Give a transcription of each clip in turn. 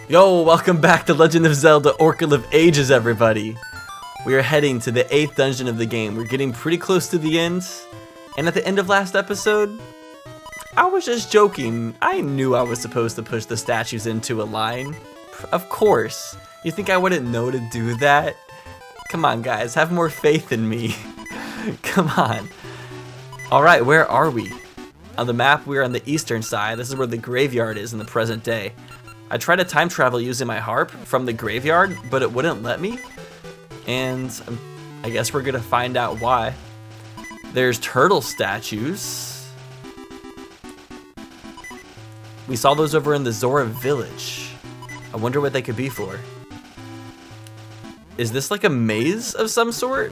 Yo, welcome back to Legend of Zelda Oracle of Ages, everybody. We are heading to the 8th dungeon of the game. We're getting pretty close to the end. And at the end of last episode, I was just joking. I knew I was supposed to push the statues into a line. Of course. You think I wouldn't know to do that? Come on, guys. Have more faith in me. Come on. Alright, where are we? On the map, we're on the eastern side. This is where the graveyard is in the present day. I tried to time travel using my harp from the graveyard, but it wouldn't let me. And I guess we're gonna find out why. There's turtle statues. We saw those over in the Zora village. I wonder what they could be for. Is this like a maze of some sort?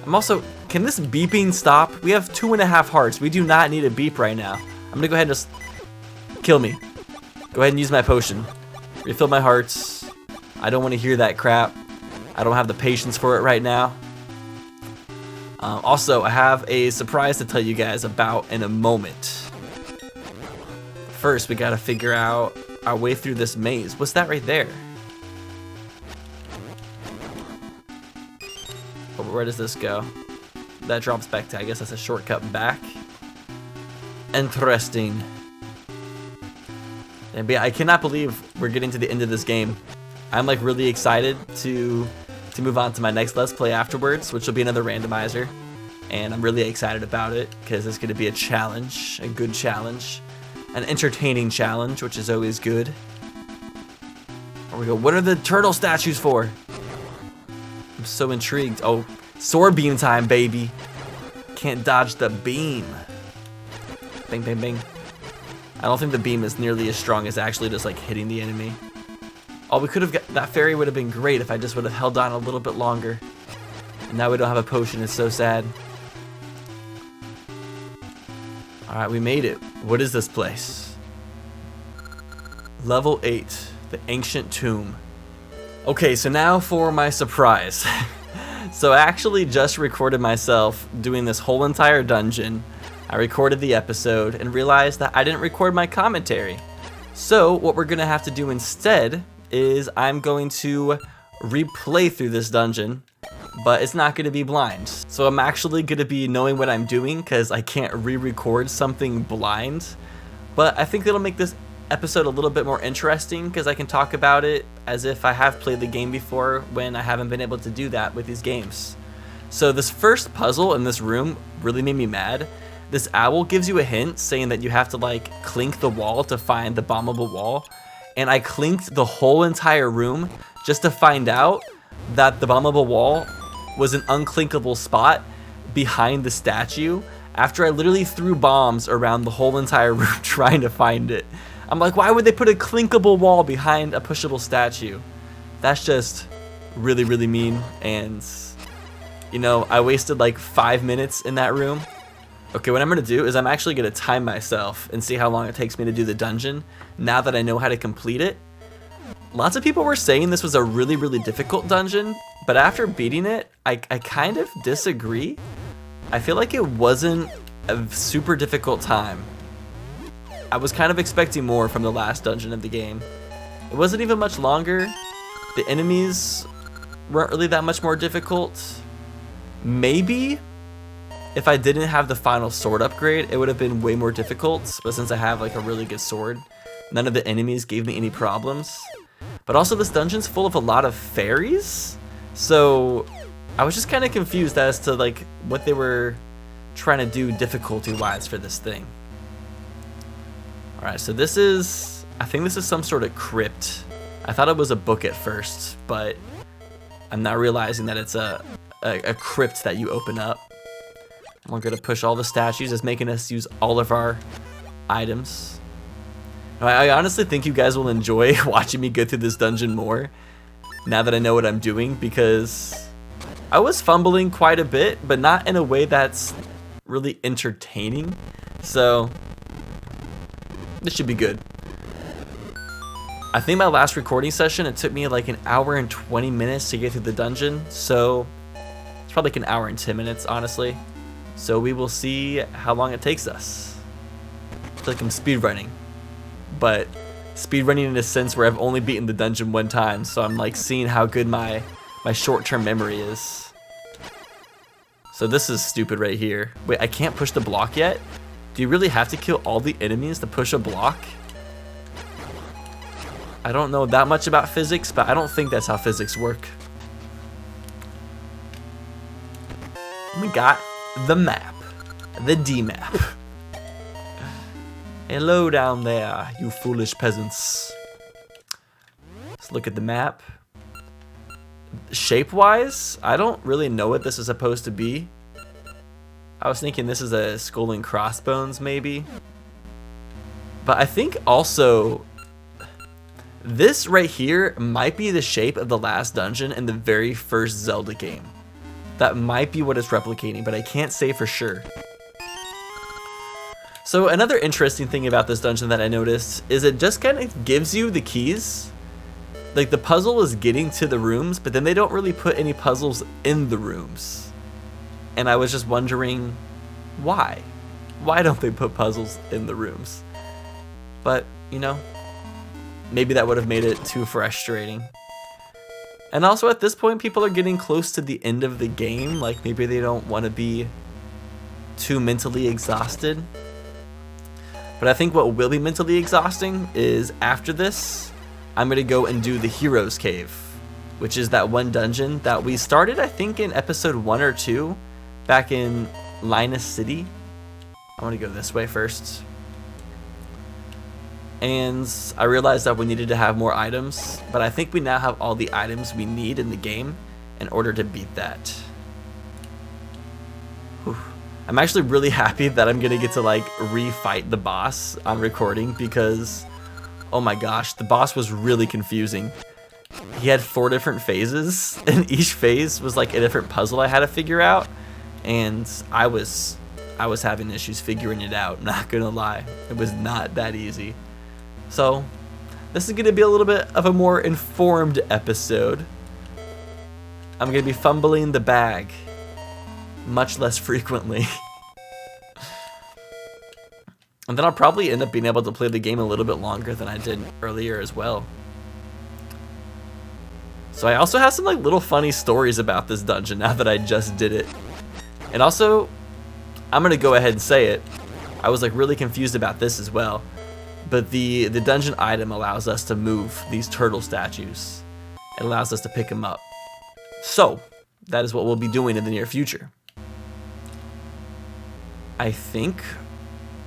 Can this beeping stop? We have 2.5 hearts. We do not need a beep right now. I'm gonna go ahead and just kill me. Go ahead and use my potion. Refill my hearts. I don't want to hear that crap. I don't have the patience for it right now. Also, I have a surprise to tell you guys about in a moment. First, we gotta figure out our way through this maze. What's that right there? Oh, where does this go? That drops back to, I guess that's a shortcut back. Interesting. And yeah, I cannot believe we're getting to the end of this game. I'm like really excited to move on to my next Let's Play afterwards, which will be another randomizer. And I'm really excited about it because it's going to be a challenge, a good challenge, an entertaining challenge, which is always good. There we go. What are the turtle statues for? I'm so intrigued. Oh, sword beam time, baby. Can't dodge the beam. Bang, bang, bang. I don't think the beam is nearly as strong as actually just like hitting the enemy. Oh, we could have got that fairy would have been great if I just would have held on a little bit longer. And now we don't have a potion. It's so sad. All right, we made it. What is this place? Level 8, the ancient tomb. Okay, so now for my surprise. So I actually just recorded myself doing this whole entire dungeon. I recorded the episode and realized that I didn't record my commentary. So what we're gonna have to do instead is I'm going to replay through this dungeon, but it's not gonna be blind. So I'm actually gonna be knowing what I'm doing because I can't re-record something blind. But I think it'll make this episode a little bit more interesting because I can talk about it as if I have played the game before when I haven't been able to do that with these games. So this first puzzle in this room really made me mad. This owl gives you a hint saying that you have to like clink the wall to find the bombable wall. And I clinked the whole entire room just to find out that the bombable wall was an unclinkable spot behind the statue after I literally threw bombs around the whole entire room trying to find it. I'm like, why would they put a clinkable wall behind a pushable statue? That's just really, really mean. And, you know, I wasted like 5 minutes in that room. Okay, what I'm going to do is I'm actually going to time myself and see how long it takes me to do the dungeon now that I know how to complete it. Lots of people were saying this was a really, really difficult dungeon, but after beating it, I kind of disagree. I feel like it wasn't a super difficult time. I was kind of expecting more from the last dungeon of the game. It wasn't even much longer. The enemies weren't really that much more difficult. Maybe if I didn't have the final sword upgrade, it would have been way more difficult, but since I have like a really good sword, none of the enemies gave me any problems. But also this dungeon's full of a lot of fairies, so I was just kind of confused as to like what they were trying to do difficulty-wise for this thing. Alright, so this is, I think this is some sort of crypt. I thought it was a book at first, but I'm now realizing that it's a crypt that you open up. We're gonna push all the statues. It's making us use all of our items. I honestly think you guys will enjoy watching me go through this dungeon more now that I know what I'm doing, because I was fumbling quite a bit, but not in a way that's really entertaining. So this should be good. I think my last recording session, it took me like an hour and 20 minutes to get through the dungeon. So it's probably like an hour and 10 minutes, honestly. So we will see how long it takes us. I feel like I'm speedrunning, but speedrunning in a sense where I've only beaten the dungeon one time, so I'm like seeing how good my short-term memory is. So this is stupid right here. Wait, I can't push the block yet? Do you really have to kill all the enemies to push a block? I don't know that much about physics, but I don't think that's how physics work. We got the map. The D map. Hello down there, you foolish peasants. Let's look at the map. Shape-wise, I don't really know what this is supposed to be. I was thinking this is a skull and crossbones, maybe. But I think also this right here might be the shape of the last dungeon in the very first Zelda game. That might be what it's replicating, but I can't say for sure. So another interesting thing about this dungeon that I noticed is it just kind of gives you the keys. Like the puzzle is getting to the rooms, but then they don't really put any puzzles in the rooms. And I was just wondering why? Why don't they put puzzles in the rooms? But, you know, maybe that would have made it too frustrating. And also at this point, people are getting close to the end of the game. Like maybe they don't want to be too mentally exhausted. But I think what will be mentally exhausting is after this, I'm going to go and do the Hero's Cave, which is that one dungeon that we started, I think, in episode 1 or 2, back in Linus City. I want to go this way first. And I realized that we needed to have more items, but I think we now have all the items we need in the game in order to beat that. Whew. I'm actually really happy that I'm gonna get to like refight the boss on recording because, oh my gosh, the boss was really confusing. He had 4 different phases, and each phase was like a different puzzle I had to figure out, and I was having issues figuring it out, not gonna lie. It was not that easy. So, this is gonna be a little bit of a more informed episode. I'm gonna be fumbling the bag much less frequently. And then I'll probably end up being able to play the game a little bit longer than I did earlier as well. So I also have some like little funny stories about this dungeon now that I just did it. And also, I'm gonna go ahead and say it, I was like really confused about this as well. But the dungeon item allows us to move these turtle statues. It allows us to pick them up. So, that is what we'll be doing in the near future. I think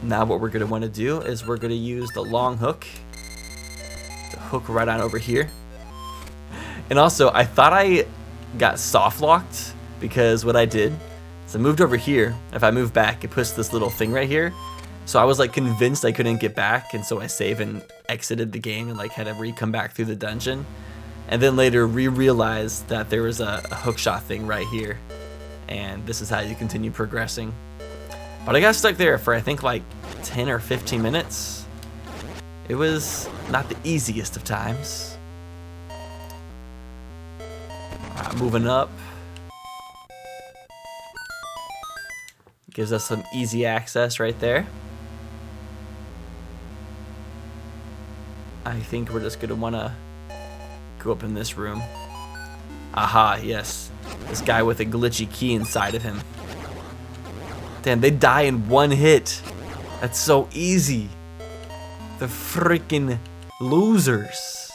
now what we're going to want to do is we're going to use the long hook. The hook right on over here. And also, I thought I got soft locked because what I did is I moved over here. If I move back, it puts this little thing right here. So I was like convinced I couldn't get back, and so I saved and exited the game and like had to come back through the dungeon. And then later realized that there was a hookshot thing right here. And this is how you continue progressing. But I got stuck there for I think like 10 or 15 minutes. It was not the easiest of times. Moving up. Gives us some easy access right there. I think we're just gonna wanna go up in this room. Aha, yes. This guy with a glitchy key inside of him. Damn, they die in one hit. That's so easy. The freaking losers.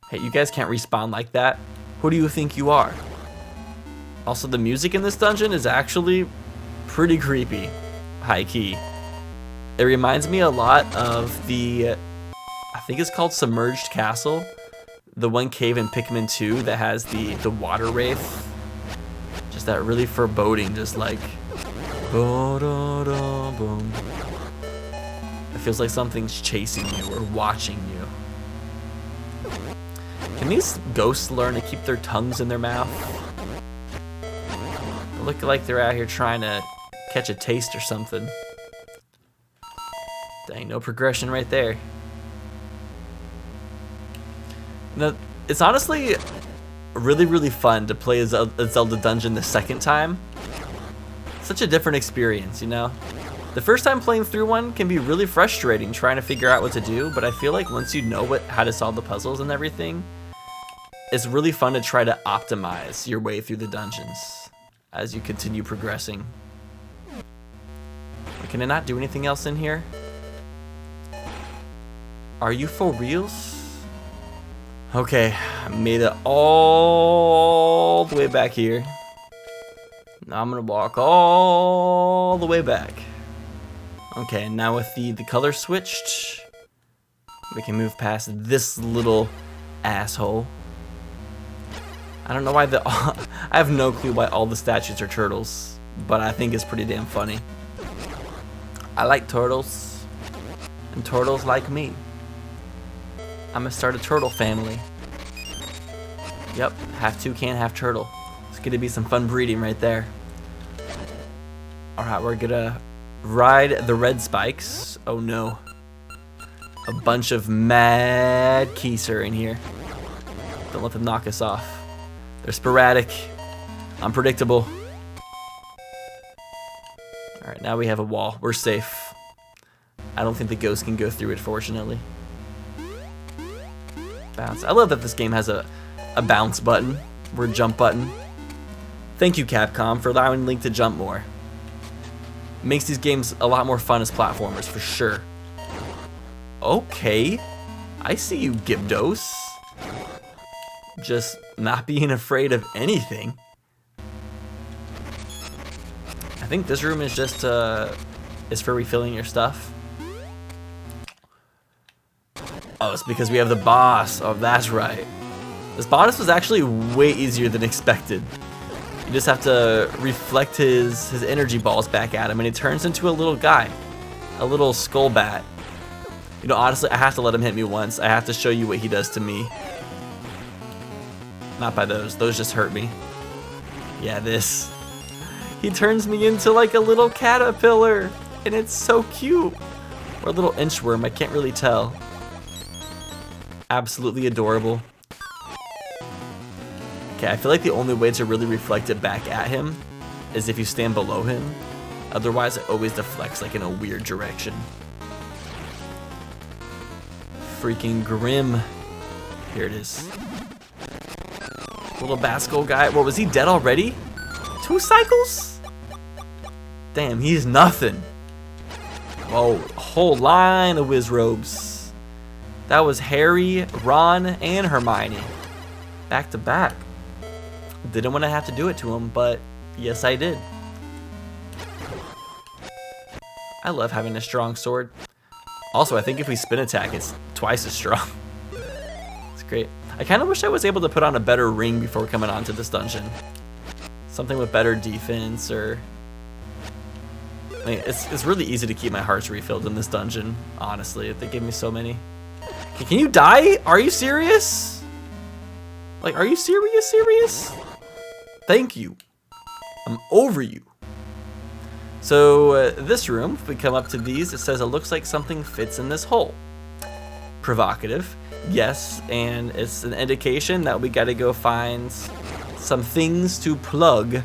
Hey, you guys can't respawn like that. Who do you think you are? Also, the music in this dungeon is actually pretty creepy. High key. It reminds me a lot of the, I think it's called Submerged Castle. The one cave in Pikmin 2 that has the water wraith. Just that really foreboding, just like, boom. It feels like something's chasing you or watching you. Can these ghosts learn to keep their tongues in their mouth? They look like they're out here trying to catch a taste or something. Dang, no progression right there. Now, it's honestly really fun to play a Zelda dungeon the second time. Such a different experience, you know? The first time playing through one can be really frustrating trying to figure out what to do, but I feel like once you know how to solve the puzzles and everything, it's really fun to try to optimize your way through the dungeons as you continue progressing. Can I not do anything else in here? Are you for reals? Okay, I made it all the way back here. Now I'm gonna walk all the way back. Okay, now with the color switched, we can move past this little asshole. I don't know why I have no clue why all the statues are turtles, but I think it's pretty damn funny. I like turtles, and turtles like me. I'm gonna start a turtle family. Yep, half toucan, half turtle. It's gonna be some fun breeding right there. Alright, we're gonna ride the red spikes. Oh no. A bunch of mad Keeser in here. Don't let them knock us off. They're sporadic, unpredictable. Alright, now we have a wall. We're safe. I don't think the ghost can go through it, fortunately. Bounce. I love that this game has a bounce button or a jump button. Thank you, Capcom, for allowing Link to jump more. Makes these games a lot more fun as platformers, for sure. Okay, I see you, Gibdos. Just not being afraid of anything. I think this room is just is for refilling your stuff. Oh, it's because we have the boss. Oh, that's right. This boss was actually way easier than expected. You just have to reflect his energy balls back at him, and he turns into a little guy, a little skull bat. You know, honestly, I have to let him hit me once. I have to show you what he does to me. Not by those. Those just hurt me. Yeah, this. He turns me into like a little caterpillar, and it's so cute. Or a little inchworm. I can't really tell. Absolutely adorable. Okay, I feel like the only way to really reflect it back at him is if you stand below him. Otherwise, it always deflects like in a weird direction. Freaking grim. Here it is. Little Basco guy. What, was he dead already? 2 cycles? Damn, he's nothing. Oh, a whole line of whiz robes. That was Harry, Ron, and Hermione. Back to back. Didn't want to have to do it to him, but yes, I did. I love having a strong sword. Also, I think if we spin attack, it's twice as strong. It's great. I kind of wish I was able to put on a better ring before coming onto this dungeon. Something with better defense, or... I mean, it's really easy to keep my hearts refilled in this dungeon, honestly. They give me so many. Okay, can you die? Are you serious? Like, are you serious? Thank you. I'm over you. So, this room, if we come up to these, it says it looks like something fits in this hole. Provocative, yes, and it's an indication that we gotta go find some things to plug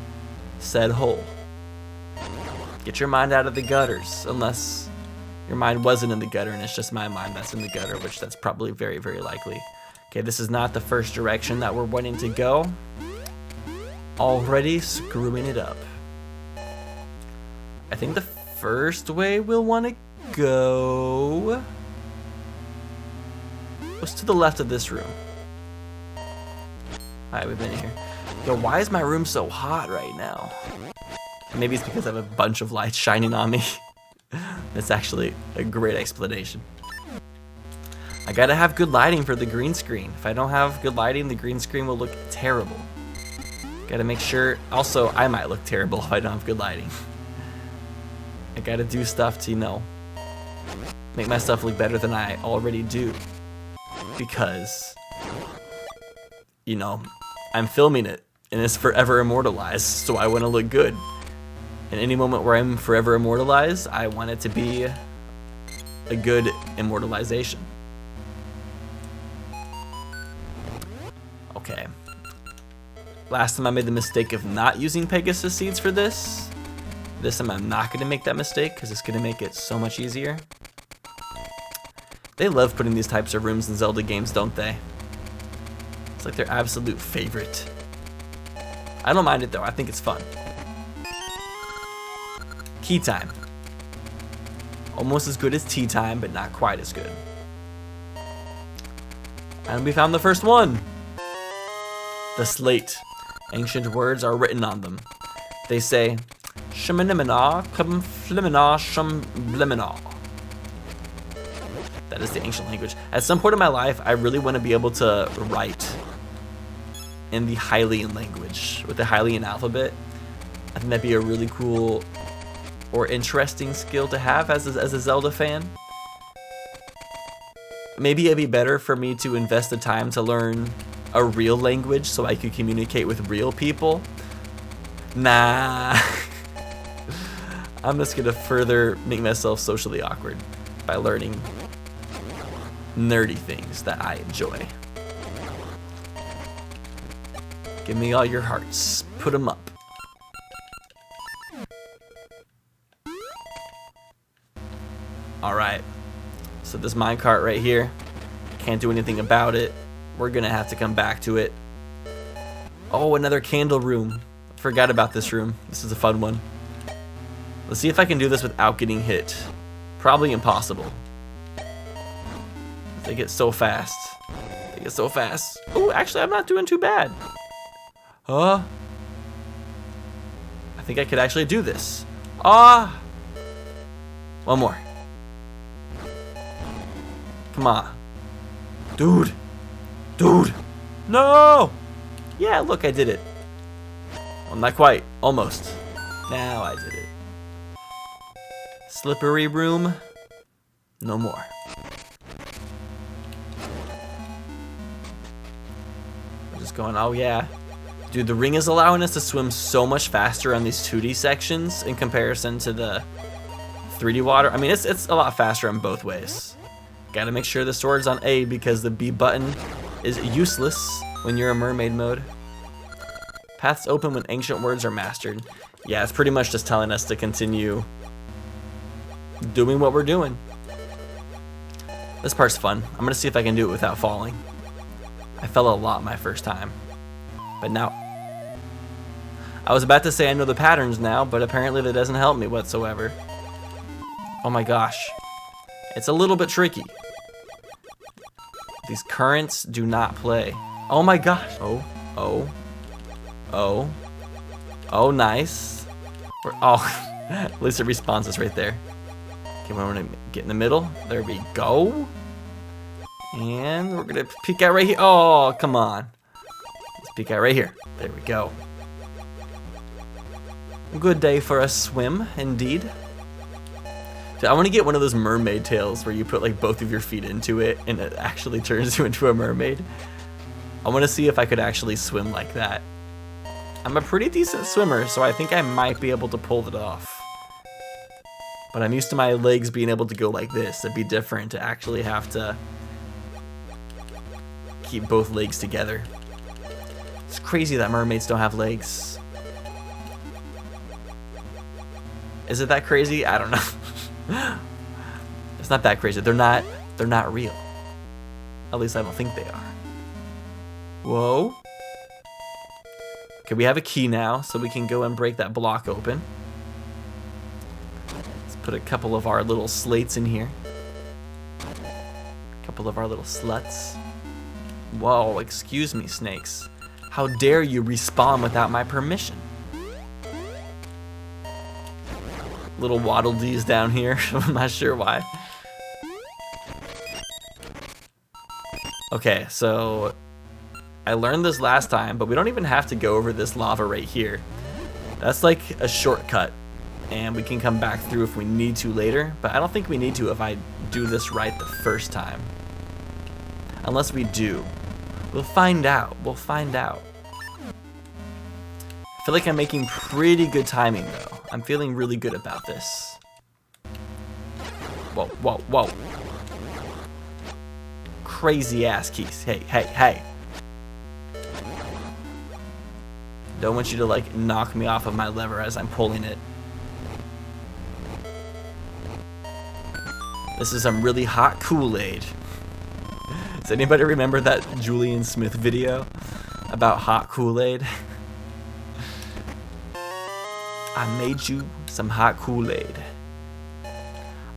said hole. Get your mind out of the gutters, unless your mind wasn't in the gutter and it's just my mind that's in the gutter, which that's probably very, very likely. Okay, this is not the first direction that we're wanting to go. Already screwing it up. I think the first way we'll want to go was to the left of this room. Alright, we've been in here. Yo, why is my room so hot right now? Maybe it's because I have a bunch of lights shining on me. That's actually a great explanation. I gotta have good lighting for the green screen. If I don't have good lighting, the green screen will look terrible. Gotta make sure, also, I might look terrible if I don't have good lighting. I gotta do stuff to, you know, make my stuff look better than I already do. Because, you know, I'm filming it, and it's forever immortalized, so I wanna look good. In any moment where I'm forever immortalized, I want it to be a good immortalization. Okay. Last time I made the mistake of not using Pegasus seeds for this, This time I'm not going to make that mistake because it's going to make it so much easier. They love putting these types of rooms in Zelda games, don't they? It's like their absolute favorite. I don't mind it though, I think it's fun. Key time. Almost as good as tea time, but not quite as good. And we found the first one. The slate. Ancient words are written on them. They say, Shamanimina, cum flimina, shum blimina. That is the ancient language. At some point in my life, I really want to be able to write in the Hylian language, with the Hylian alphabet. I think that'd be a really cool or interesting skill to have as a Zelda fan. Maybe it'd be better for me to invest the time to learn a real language so I could communicate with real people. Nah. I'm just gonna further make myself socially awkward by learning nerdy things that I enjoy. Give me all your hearts. Put them up. Alright. So this minecart right here, can't do anything about it. We're gonna have to come back to it. Oh, another candle room. Forgot about this room. This is a fun one. Let's see if I can do this without getting hit. Probably impossible. They get so fast. They get so fast. Oh, actually, I'm not doing too bad. I think I could actually do this. One more. Come on. Dude. Dude. No! Yeah, look, I did it. Well, not quite. Almost. Now I did it. Slippery room. No more. I'm just going, oh yeah. Dude, the ring is allowing us to swim so much faster on these 2D sections in comparison to the 3D water. I mean, it's a lot faster in both ways. Gotta make sure the sword's on A because the B button is useless when you're in mermaid mode. Paths open when ancient words are mastered. Yeah, it's pretty much just telling us to continue doing what we're doing. This part's fun. I'm gonna see if I can do it without falling. I fell a lot my first time. But now, I was about to say I know the patterns now, but apparently that doesn't help me whatsoever. Oh my gosh. It's a little bit tricky. These currents do not play. Oh my gosh. Oh, nice. At least it respawns us right there. Okay, we're gonna get in the middle. There we go. And we're gonna peek out right here. Oh, come on. Let's peek out right here. There we go. Good day for a swim, indeed. So I want to get one of those mermaid tails where you put like both of your feet into it and it actually turns you into a mermaid. I want to see if I could actually swim like that. I'm a pretty decent swimmer, so I think I might be able to pull it off. But I'm used to my legs being able to go like this. It'd be different to actually have to keep both legs together. It's crazy that mermaids don't have legs. Is it that crazy? I don't know. It's not that crazy. They're not real. At least I don't think they are. Whoa. Okay, we have a key now, so we can go and break that block open. Let's put a couple of our little slates in here. A couple of our little sluts. Whoa, excuse me, snakes. How dare you respawn without my permission? Little waddle dees down here. I'm not sure why. Okay, so I learned this last time, but we don't even have to go over this lava right here. That's like a shortcut, and we can come back through if we need to later, but I don't think we need to if I do this right the first time. Unless we do. We'll find out. We'll find out. I feel like I'm making pretty good timing, though. I'm feeling really good about this. Whoa, whoa, whoa. Crazy ass keys. Hey, hey, hey. Don't want you to like knock me off of my lever as I'm pulling it. This is some really hot Kool-Aid. Does anybody remember that Julian Smith video about hot Kool-Aid? I made you some hot Kool-Aid.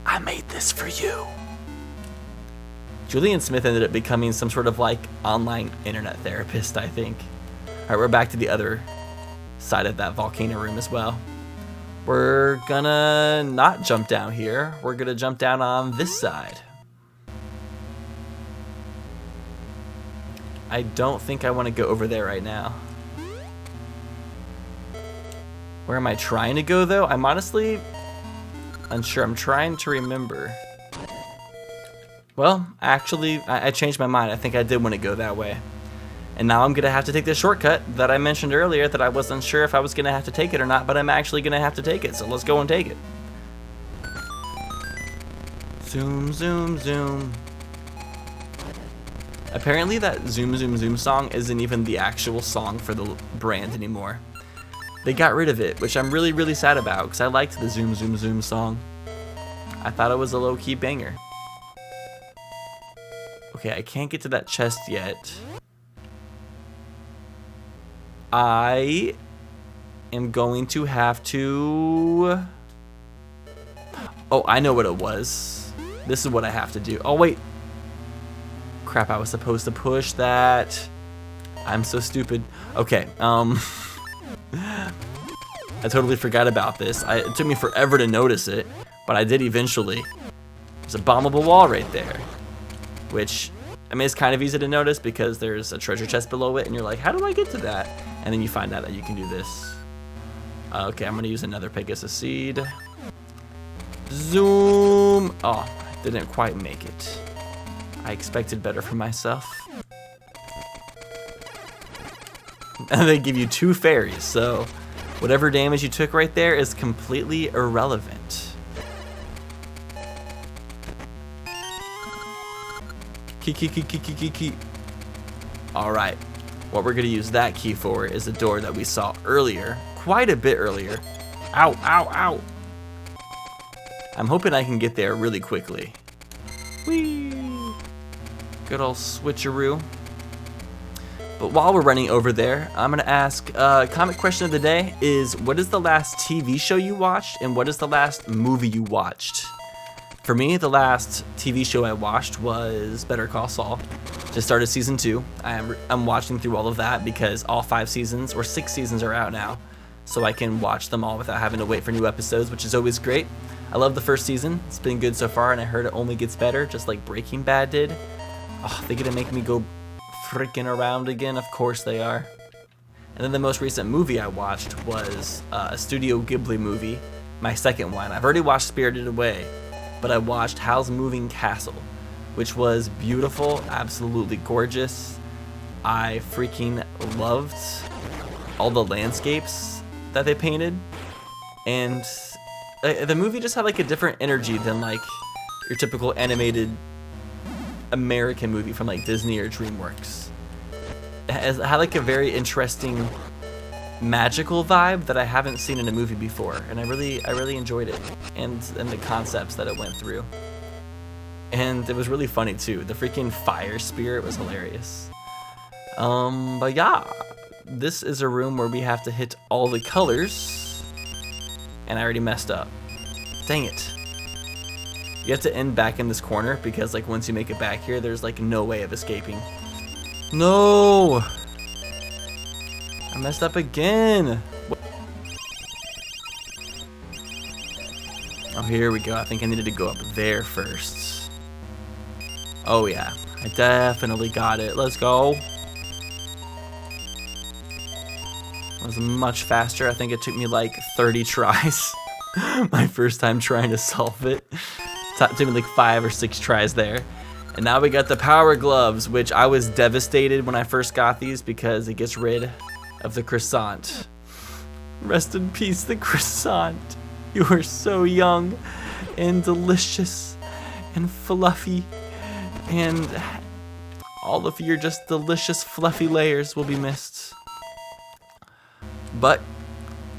I made this for you. Julian Smith ended up becoming some sort of like online internet therapist, I think. Alright, we're back to the other side of that volcano room as well. We're gonna not jump down here. We're gonna jump down on this side. I don't think I want to go over there right now. Where am I trying to go though? I'm honestly unsure. I'm trying to remember. Well, actually, I changed my mind. I think I did want to go that way. And now I'm going to have to take this shortcut that I mentioned earlier that I wasn't sure if I was going to have to take it or not, but I'm actually going to have to take it. So let's go and take it. Zoom, zoom, zoom. Apparently that Zoom Zoom Zoom song isn't even the actual song for the brand anymore. They got rid of it, which I'm really, really sad about because I liked the Zoom Zoom Zoom song. I thought it was a low-key banger. Okay, I can't get to that chest yet. I am going to have to... Oh, I know what it was. This is what I have to do. Oh, wait. Crap, I was supposed to push that. I'm so stupid. Okay, I totally forgot about this. It took me forever to notice it, but I did eventually. There's a bombable wall right there, which, I mean, it's kind of easy to notice because there's a treasure chest below it, and you're like, how do I get to that? And then you find out that you can do this. Okay, I'm gonna use another Pegasus seed. Zoom. Oh, I didn't quite make it. I expected better for myself. And they give you 2 fairies, so whatever damage you took right there is completely irrelevant. Key. Alright, what we're going to use that key for is a door that we saw earlier, quite a bit earlier. Ow, ow, ow. I'm hoping I can get there really quickly. Whee! Good old switcheroo. But while we're running over there, I'm going to ask, comment question of the day is, what is the last TV show you watched, and what is the last movie you watched? For me, the last TV show I watched was Better Call Saul. Just started season 2. I'm watching through all of that because all 5 seasons, or 6 seasons are out now. So I can watch them all without having to wait for new episodes, which is always great. I love the first season. It's been good so far, and I heard it only gets better, just like Breaking Bad did. Oh, they're gonna make me go freaking around again? Of course they are. And then the most recent movie I watched was a Studio Ghibli movie, my second one. I've already watched Spirited Away, but I watched Howl's Moving Castle, which was beautiful, absolutely gorgeous. I freaking loved all the landscapes that they painted, and the movie just had like a different energy than like your typical animated American movie from like Disney or DreamWorks. It had like a very interesting magical vibe that I haven't seen in a movie before, and I really enjoyed it, and the concepts that it went through. And it was really funny too. The freaking fire spirit was hilarious. But yeah, this is a room where we have to hit all the colors, and I already messed up. Dang it. You have to end back in this corner because like once you make it back here, there's like no way of escaping. No! I messed up again. Oh, here we go. I think I needed to go up there first. Oh yeah, I definitely got it. Let's go. It was much faster. I think it took me like 30 tries. My first time trying to solve it. It took me like 5 or 6 tries there. And now we got the power gloves, which I was devastated when I first got these because it gets rid of the croissant. Rest in peace, the croissant. You are so young and delicious and fluffy, and all of your just delicious fluffy layers will be missed. But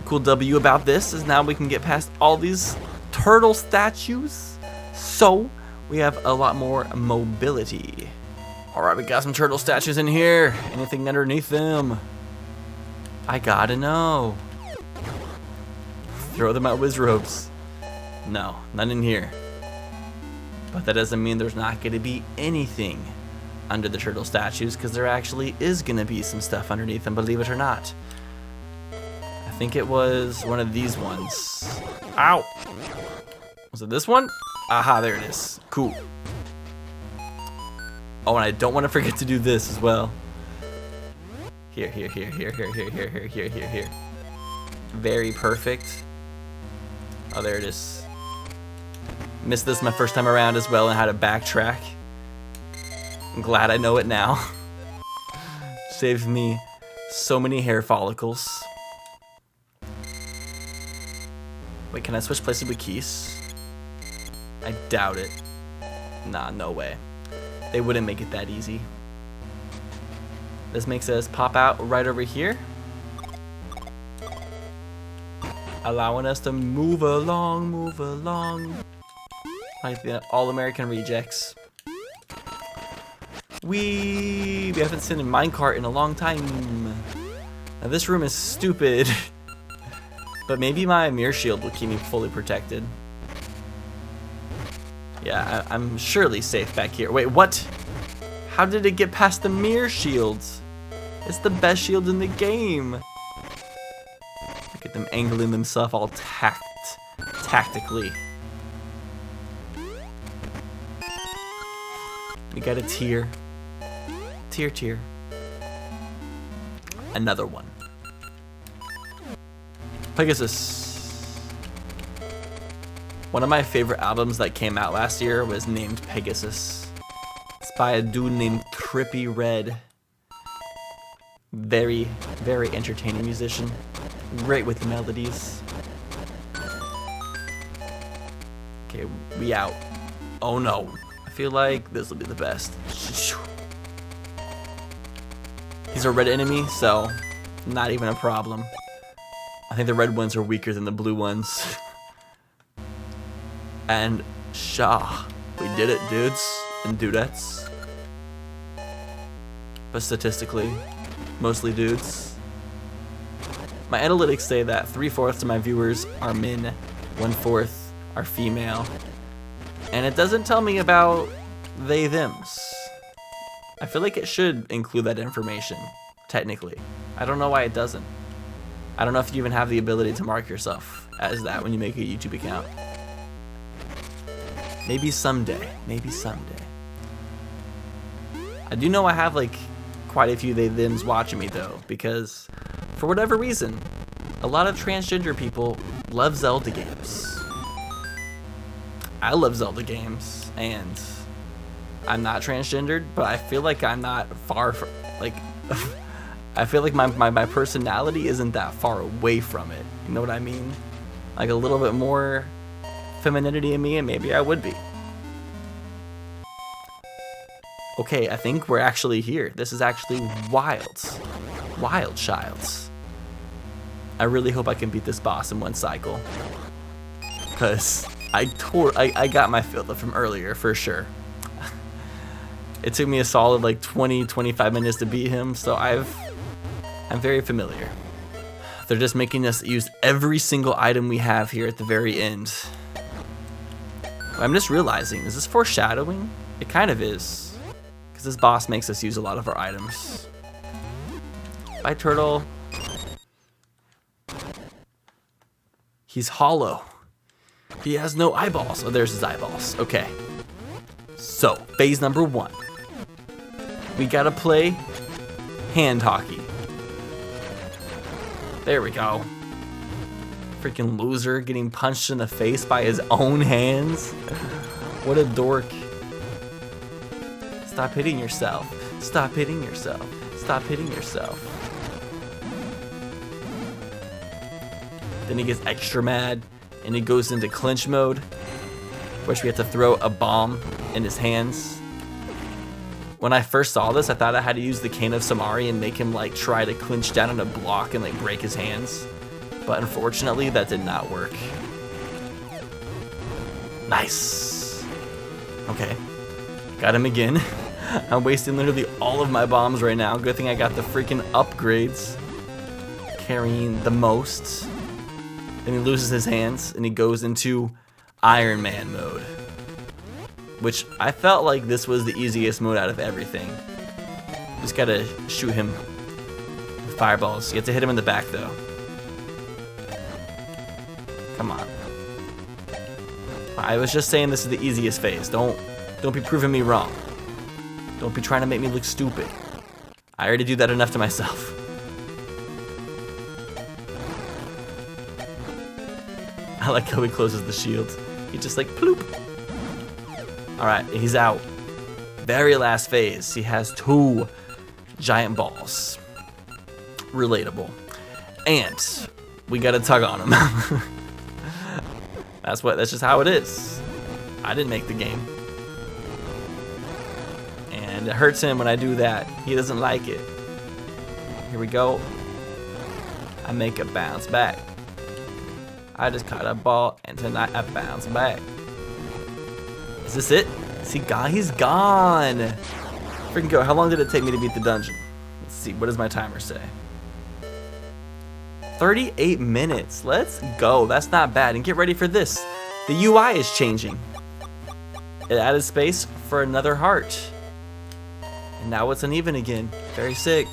cool W about this is now we can get past all these turtle statues. So we have a lot more mobility. Alright, we got some turtle statues in here. Anything underneath them? I gotta know. Throw them out with ropes. No, none in here. But that doesn't mean there's not gonna be anything under the turtle statues, because there actually is gonna be some stuff underneath them, believe it or not. I think it was one of these ones. Ow! Was it this one? Aha, there it is. Cool. Oh, and I don't want to forget to do this as well. Here. Very perfect. Oh, there it is. Missed this my first time around as well and had to backtrack. I'm glad I know it now. Saved me so many hair follicles. Wait, can I switch places with keys? I doubt it. Nah, no way. They wouldn't make it that easy. This makes us pop out right over here, allowing us to move along like the all-American rejects. We haven't seen a minecart in a long time. Now this room is stupid, but maybe my mirror shield will keep me fully protected. Yeah, I'm surely safe back here. Wait, what? How did it get past the mirror shields? It's the best shield in the game. Look at them angling themselves all tactically. We got a tier. Tier. Another one. Pegasus. One of my favorite albums that came out last year was named Pegasus. It's by a dude named Trippy Red. Very entertaining musician. Great with melodies. Okay, we out. Oh no. I feel like this will be the best. He's a red enemy, so not even a problem. I think the red ones are weaker than the blue ones. And Shah. We did it, dudes and dudettes. But statistically, mostly dudes. My analytics say that 3/4 of my viewers are men, 1/4 are female. And it doesn't tell me about they, thems. I feel like it should include that information, technically. I don't know why it doesn't. I don't know if you even have the ability to mark yourself as that when you make a YouTube account. Maybe someday. I do know I have like quite a few they thems watching me though, because for whatever reason, a lot of transgender people love Zelda games. I love Zelda games, and I'm not transgendered, but I feel like I'm not far from, like, I feel like my personality isn't that far away from it. You know what I mean? Like a little bit more femininity in me, and maybe I would be. Okay, I think we're actually here. This is actually wild. Wild Childs. I really hope I can beat this boss in one cycle, because I got my fill from earlier for sure. It took me a solid like 20-25 minutes to beat him, so I'm very familiar. They're just making us use every single item we have here at the very end. I'm just realizing, is this foreshadowing? It kind of is, because this boss makes us use a lot of our items. Bye, turtle. He's hollow. He has no eyeballs. Oh, there's his eyeballs. Okay. So, phase number 1. We gotta play hand hockey. There we go. Freaking loser getting punched in the face by his own hands. What a dork. Stop hitting yourself. Stop hitting yourself. Stop hitting yourself. Then he gets extra mad and he goes into clinch mode, which we have to throw a bomb in his hands. When I first saw this, I thought I had to use the Cane of Samari and make him like try to clinch down on a block and like break his hands. But unfortunately, that did not work. Nice. Okay. Got him again. I'm wasting literally all of my bombs right now. Good thing I got the freaking upgrades. Carrying the most. Then he loses his hands and he goes into Iron Man mode. Which I felt like this was the easiest mode out of everything. Just gotta shoot him with fireballs. You have to hit him in the back though. Come on. I was just saying this is the easiest phase. Don't be proving me wrong. Don't be trying to make me look stupid. I already do that enough to myself. I like how he closes the shield. He just like ploop. Alright, he's out. Very last phase. He has 2 giant balls. Relatable. And we gotta tug on him. That's just how it is. I didn't make the game. And it hurts him when I do that. He doesn't like it. Here we go. I make a bounce back. I just caught a ball and tonight I bounce back. Is this it? Is he gone? He's gone. Freaking go. How long did it take me to beat the dungeon? Let's see. What does my timer say? 38 minutes. Let's go. That's not bad. And get ready for this. The UI is changing. It added space for another heart. And now it's uneven again. Very sick.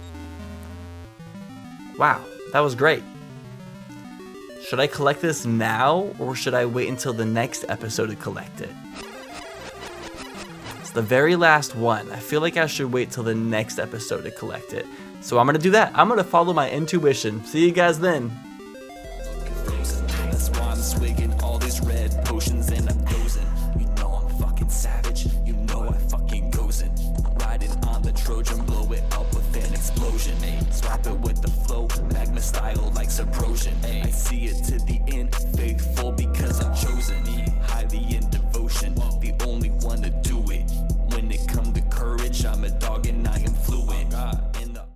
Wow. That was great. Should I collect this now or should I wait until the next episode to collect it? It's the very last one. I feel like I should wait till the next episode to collect it. So I'm gonna do that. I'm gonna follow my intuition. See you guys then. That's why I'm swigging all these red potions and I'm dozing. You know I'm fucking savage. You know I fucking goes in. Riding on the Trojan, blow it up with an explosion. Swap it with the flow, magma style like subrosion. I see it